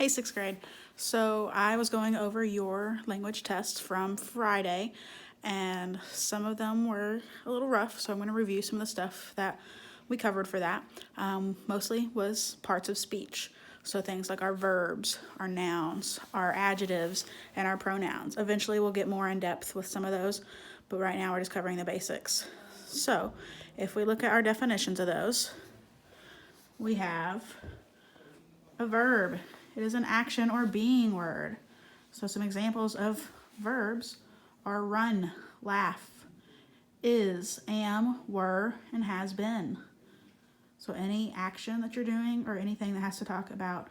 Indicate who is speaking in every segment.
Speaker 1: Hey, sixth grade. So I was going over your language tests from Friday, and some of them were a little rough, so I'm going to review some of the stuff that we covered for that. Mostly was parts of speech. So things like our verbs, our nouns, our adjectives, and our pronouns. Eventually we'll get more in depth with some of those, but right now we're just covering the basics. So if we look at our definitions of those, we have a verb. It is an action or being word. So some examples of verbs are run, laugh, is, am, were, and has been. So any action that you're doing or anything that has to talk about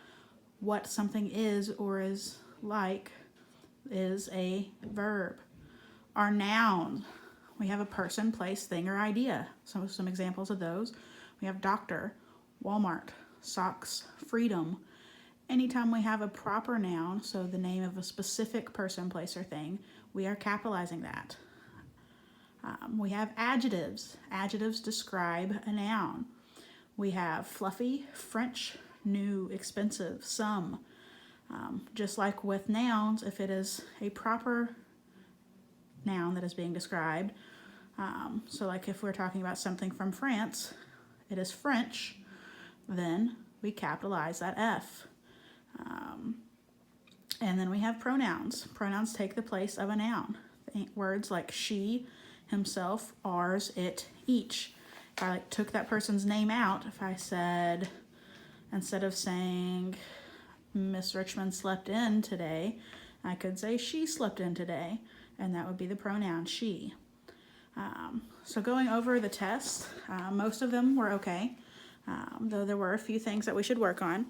Speaker 1: what something is or is like is a verb. Our noun, we have a person, place, thing, or idea. So some examples of those. We have doctor, Walmart, socks, freedom. Anytime we have a proper noun, so the name of a specific person, place, or thing, we are capitalizing that. We have adjectives. Adjectives describe a noun. We have fluffy, French, new, expensive, some. Just like with nouns, if it is a proper noun that is being described, so like if we're talking about something from France, it is French, then we capitalize that F. And then we have pronouns. Pronouns take the place of a noun. Words like she, himself, ours, it, each. If I took that person's name out, if I said, instead of saying Miss Richmond slept in today, I could say she slept in today, and that would be the pronoun she. So going over the test, most of them were okay, though there were a few things that we should work on.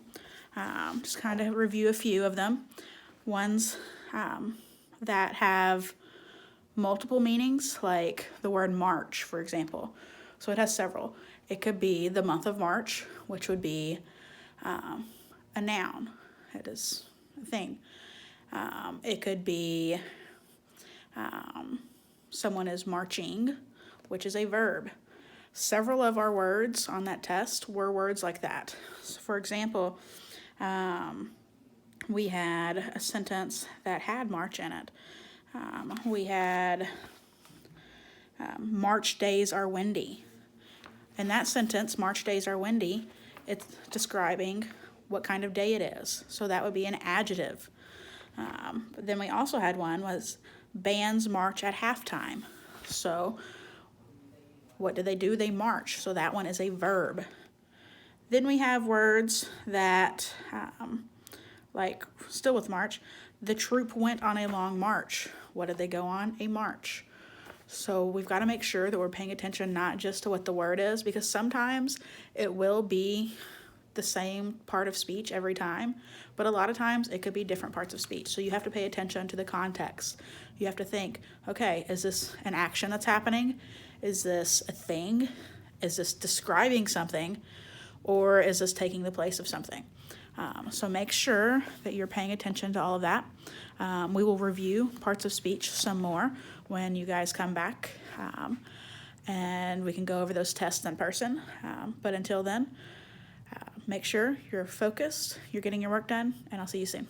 Speaker 1: Just kind of review a few of them. Ones that have multiple meanings, like the word March, for example. So it has several. It could be the month of March, which would be a noun. It is a thing. It could be someone is marching, which is a verb. Several of our words on that test were words like that. So for example, we had a sentence that had March in it. We had March days are windy. In that sentence, March days are windy, it's describing what kind of day it is. So that would be an adjective. But then we also had one was bands march at halftime. So what do? They march. So that one is a verb. Then we have words that, like still with March, the troop went on a long march. What did they go on? A march. So we've got to make sure that we're paying attention not just to what the word is, because sometimes it will be the same part of speech every time, but a lot of times it could be different parts of speech. So you have to pay attention to the context. You have to think, okay, is this an action that's happening? Is this a thing? Is this describing something? Or is this taking the place of something? So make sure that you're paying attention to all of that. We will review parts of speech some more when you guys come back, and we can go over those tests in person. But until then, make sure you're focused, you're getting your work done, and I'll see you soon.